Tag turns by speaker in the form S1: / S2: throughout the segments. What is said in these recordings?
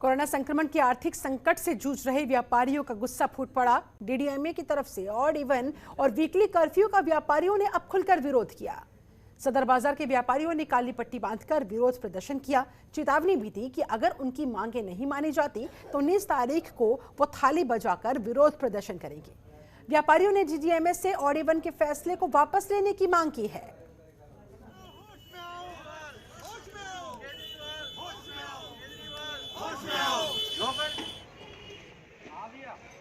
S1: Corona संक्रमण के आर्थिक संकट से जूझ रहे व्यापारियों का गुस्सा फूट पड़ा। डीडीएमए की तरफ से ऑड इवन और वीकली कर्फ्यू का व्यापारियों ने अब खुलकर विरोध किया। सदर बाजार के व्यापारियों ने काली पट्टी बांधकर विरोध प्रदर्शन किया। चेतावनी भी दी कि अगर उनकी मांगे नहीं मानी जाती तो 19 तारीख को वो थाली बजाकर विरोध प्रदर्शन करेंगे। व्यापारियों ने डीडीएमए से ऑड इवन के फैसले को वापस लेने की मांग की है।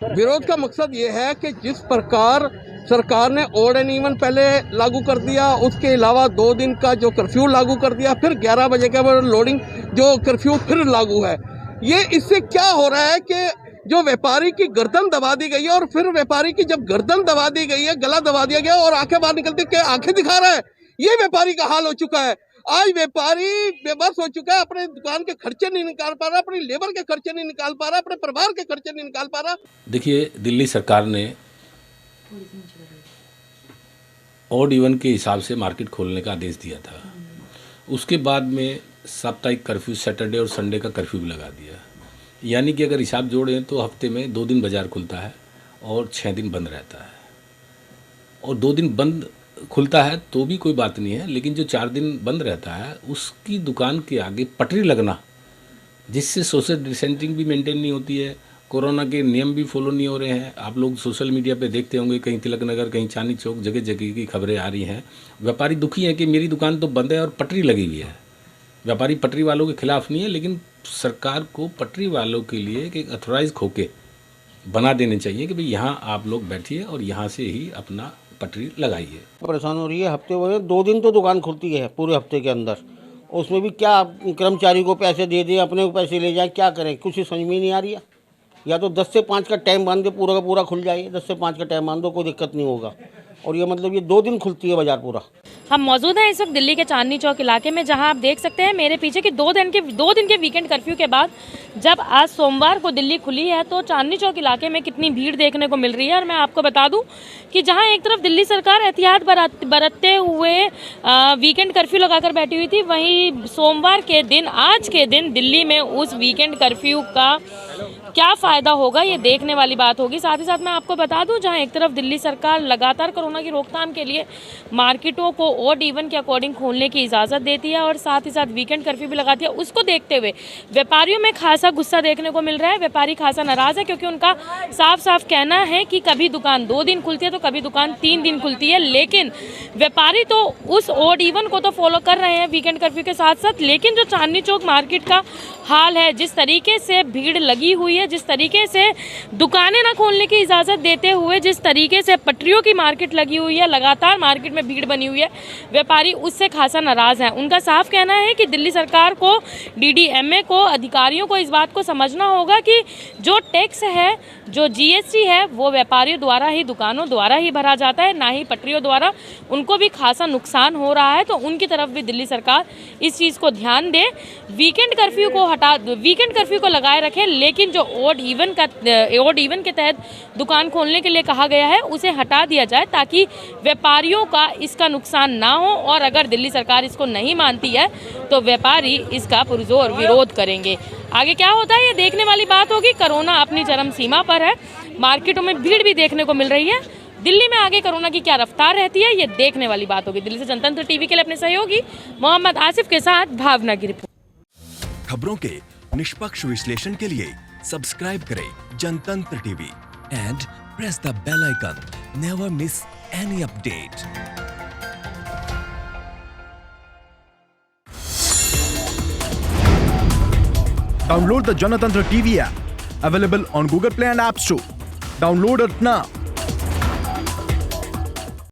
S2: विरोध का मकसद ये है कि जिस प्रकार सरकार ने ऑड एंड इवन पहले लागू कर दिया, उसके अलावा 2 दिन का जो कर्फ्यू लागू कर दिया, फिर 11 बजे का लोडिंग जो कर्फ्यू फिर लागू है, ये इससे क्या हो रहा है कि जो व्यापारी की गर्दन दबा दी गई है और फिर व्यापारी की जब गर्दन दबा दी गई है, गला दबा दिया गया और आंखें बाहर निकलती के आंखें दिखा रहा है, ये व्यापारी का हाल हो चुका है। आज व्यापारी बेबस हो चुका है, अपने दुकान के खर्चे नहीं निकाल पा रहा, अपनी लेबर के खर्चे नहीं निकाल पा रहा, अपने परिवार के खर्चे नहीं निकाल पा रहा।
S3: देखिए, दिल्ली सरकार ने ऑड इवन के हिसाब से मार्केट खोलने का आदेश दिया था। उसके बाद में साप्ताहिक कर्फ्यू, सैटरडे और संडे का कर्फ्यू भी लगा दिया। यानी कि अगर हिसाब जोड़ें तो हफ्ते में 2 दिन बाज़ार खुलता है और 6 दिन बंद रहता है। और 2 दिन बंद खुलता है तो भी कोई बात नहीं है, लेकिन जो 4 दिन बंद रहता है उसकी दुकान के आगे पटरी लगना, जिससे सोशल डिस्टेंसिंग भी मेंटेन नहीं होती है, कोरोना के नियम भी फॉलो नहीं हो रहे हैं। आप लोग सोशल मीडिया पे देखते होंगे, कहीं तिलक नगर, कहीं चांदनी चौक, जगह जगह की खबरें आ रही हैं। व्यापारी दुखी हैं कि मेरी दुकान तो बंद है और पटरी लगी हुई है। व्यापारी पटरी वालों के खिलाफ नहीं है, लेकिन सरकार को पटरी वालों के लिए एक अथोराइज खोके बना देने चाहिए कि भाई यहाँ आप लोग बैठिए और यहाँ से ही अपना पटरी लगाइए।
S4: परेशान हो रही है। हफ्ते में 2 दिन तो दुकान खुलती है पूरे हफ्ते के अंदर, उसमें भी क्या कर्मचारी को पैसे दे दें, अपने को पैसे ले जाए, क्या करें, कुछ समझ में नहीं आ रही है। या तो 10 से 5 का टाइम बांध दे, पूरा का पूरा खुल जाए। 10 से 5 का टाइम बांध दो, कोई दिक्कत नहीं होगा। और ये मतलब ये 2 दिन खुलती है बाजार पूरा।
S5: हम मौजूद हैं इस वक्त दिल्ली के चांदनी चौक इलाके में, जहां आप देख सकते हैं मेरे पीछे कि 2 दिन के वीकेंड कर्फ्यू के बाद जब आज सोमवार को दिल्ली खुली है तो चांदनी चौक इलाके में कितनी भीड़ देखने को मिल रही है। और मैं आपको बता दूं कि जहां एक तरफ दिल्ली सरकार एहतियात बरतते हुए वीकेंड कर्फ्यू लगाकर बैठी हुई थी, वहीं सोमवार के दिन, आज के दिन दिल्ली में उस वीकेंड कर्फ्यू का क्या फ़ायदा होगा, ये देखने वाली बात होगी। साथ ही साथ मैं आपको बता दूं, जहां एक तरफ दिल्ली सरकार लगातार कोरोना की रोकथाम के लिए मार्केटों को ऑड इवन के अकॉर्डिंग खोलने की इजाज़त देती है और साथ ही साथ वीकेंड कर्फ्यू भी लगाती है, उसको देखते हुए व्यापारियों में खासा गुस्सा देखने को मिल रहा है। व्यापारी खासा नाराज़ है क्योंकि उनका साफ साफ कहना है कि कभी दुकान 2 दिन खुलती है तो कभी दुकान 3 दिन खुलती है, लेकिन व्यापारी तो उस ऑड इवन को तो फॉलो कर रहे हैं वीकेंड कर्फ्यू के साथ साथ। लेकिन जो चांदनी चौक मार्केट का हाल है, जिस तरीके से भीड़ लगी हुई है, जिस तरीके से दुकानें ना खोलने की इजाज़त देते हुए, जिस तरीके से पटरियों की मार्केट लगी हुई है, लगातार मार्केट में भीड़ बनी हुई है, व्यापारी उससे खासा नाराज़ हैं। उनका साफ कहना है कि दिल्ली सरकार को, डीडीएमए को, अधिकारियों को इस बात को समझना होगा कि जो टैक्स है, जो जीएसटी है, वो व्यापारियों द्वारा ही, दुकानों द्वारा ही भरा जाता है, ना ही पटरियों द्वारा। उनको भी खासा नुकसान हो रहा है, तो उनकी तरफ भी दिल्ली सरकार इस चीज़ को ध्यान दे, वीकेंड कर्फ्यू को लगाए रखें, लेकिन जो ऑड इवन के तहत दुकान खोलने के लिए कहा गया है उसे हटा दिया जाए, ताकि व्यापारियों का इसका नुकसान ना हो। और अगर दिल्ली सरकार इसको नहीं मानती है तो व्यापारी इसका पुरजोर विरोध करेंगे। आगे क्या होता है ये देखने वाली बात होगी। कोरोना अपनी चरम सीमा पर है, मार्केटों में भीड़ भी देखने को मिल रही है। दिल्ली में आगे कोरोना की क्या रफ्तार रहती है ये देखने वाली बात होगी। दिल्ली से जनतंत्र टीवी के लिए अपने सहयोगी मोहम्मद आसिफ के साथ भावना की रिपोर्ट।
S6: खबरों के निष्पक्ष विश्लेषण के लिए सब्सक्राइब करें Janatantra TV and press the bell icon. Never miss any update.
S7: Download the Janatantra TV app, available on Google Play and App Store. Download it now.